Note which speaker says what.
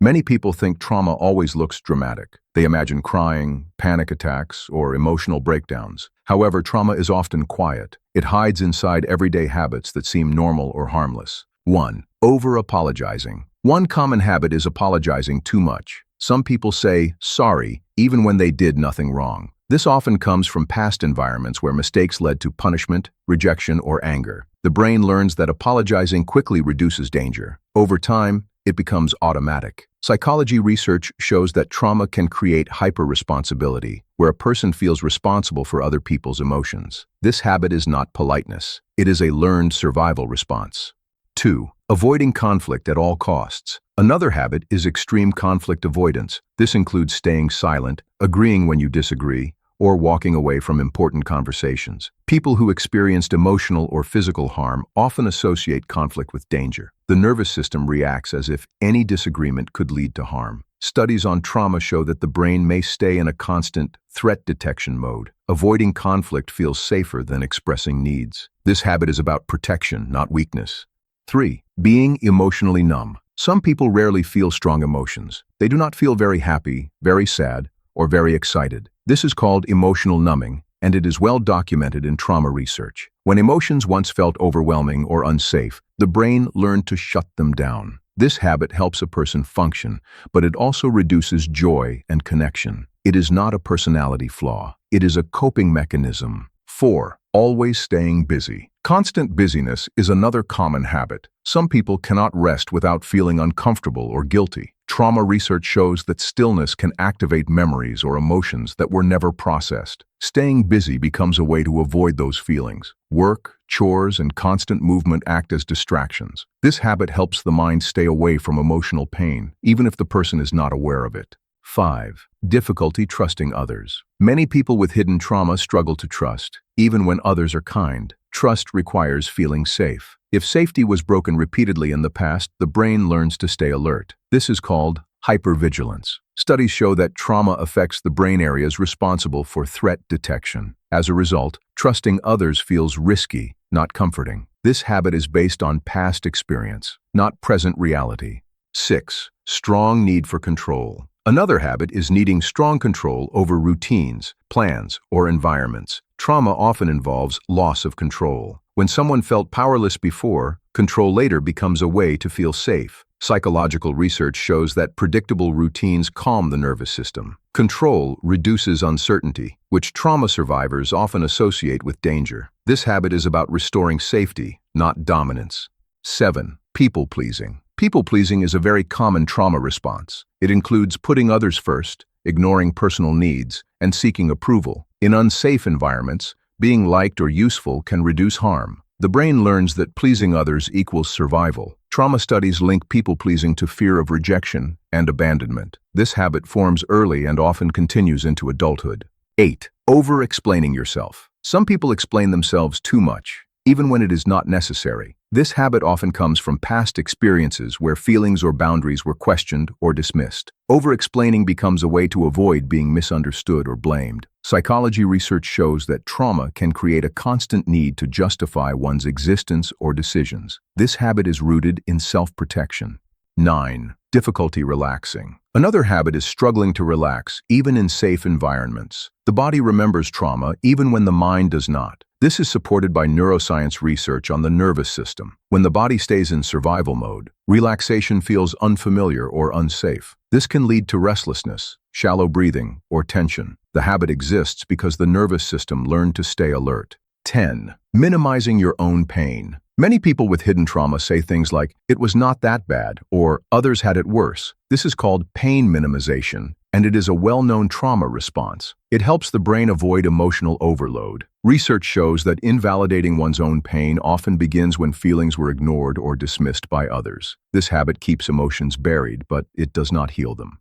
Speaker 1: Many people think trauma always looks dramatic. They imagine crying, panic attacks, or emotional breakdowns. However, trauma is often quiet. It hides inside everyday habits that seem normal or harmless. 1. Over-apologizing. One common habit is apologizing too much. Some people say, sorry, even when they did nothing wrong. This often comes from past environments where mistakes led to punishment, rejection, or anger. The brain learns that apologizing quickly reduces danger. Over time, it becomes automatic. Psychology research shows that trauma can create hyper-responsibility, where a person feels responsible for other people's emotions. This habit is not politeness. It is a learned survival response. 2. Avoiding conflict at all costs. Another habit is extreme conflict avoidance. This includes staying silent, agreeing when you disagree, or walking away from important conversations. People who experienced emotional or physical harm often associate conflict with danger. The nervous system reacts as if any disagreement could lead to harm. Studies on trauma show that the brain may stay in a constant threat detection mode. Avoiding conflict feels safer than expressing needs. This habit is about protection, not weakness. 3. Being emotionally numb. Some people rarely feel strong emotions. They do not feel very happy, very sad, or very excited. This is called emotional numbing, and it is well documented in trauma research. When emotions once felt overwhelming or unsafe, the brain learned to shut them down. This habit helps a person function, but it also reduces joy and connection. It is not a personality flaw. It is a coping mechanism. 4. Always staying busy. Constant busyness is another common habit. Some people cannot rest without feeling uncomfortable or guilty. Trauma research shows that stillness can activate memories or emotions that were never processed. Staying busy becomes a way to avoid those feelings. Work, chores, and constant movement act as distractions. This habit helps the mind stay away from emotional pain, even if the person is not aware of it. 5. Difficulty trusting others. Many people with hidden trauma struggle to trust, even when others are kind. Trust requires feeling safe. If safety was broken repeatedly in the past, the brain learns to stay alert. This is called hypervigilance. Studies show that trauma affects the brain areas responsible for threat detection. As a result, trusting others feels risky, not comforting. This habit is based on past experience, not present reality. 6. Strong need for control. Another habit is needing strong control over routines, plans, or environments. Trauma often involves loss of control. When someone felt powerless before, control later becomes a way to feel safe. Psychological research shows that predictable routines calm the nervous system. Control reduces uncertainty, which trauma survivors often associate with danger. This habit is about restoring safety, not dominance. 7. People-pleasing. People-pleasing is a very common trauma response. It includes putting others first, ignoring personal needs, and seeking approval. In unsafe environments, being liked or useful can reduce harm. The brain learns that pleasing others equals survival. Trauma studies link people-pleasing to fear of rejection and abandonment. This habit forms early and often continues into adulthood. 8. Over-explaining yourself. Some people explain themselves too much, even when it is not necessary. This habit often comes from past experiences where feelings or boundaries were questioned or dismissed. Over-explaining becomes a way to avoid being misunderstood or blamed. Psychology research shows that trauma can create a constant need to justify one's existence or decisions. This habit is rooted in self-protection. 9. Difficulty relaxing. Another habit is struggling to relax, even in safe environments. The body remembers trauma even when the mind does not. This is supported by neuroscience research on the nervous system. When the body stays in survival mode, relaxation feels unfamiliar or unsafe. This can lead to restlessness, shallow breathing, or tension. The habit exists because the nervous system learned to stay alert. 10. Minimizing your own pain. Many people with hidden trauma say things like, "It was not that bad," or "Others had it worse." This is called pain minimization, and it is a well-known trauma response. It helps the brain avoid emotional overload. Research shows that invalidating one's own pain often begins when feelings were ignored or dismissed by others. This habit keeps emotions buried, but it does not heal them.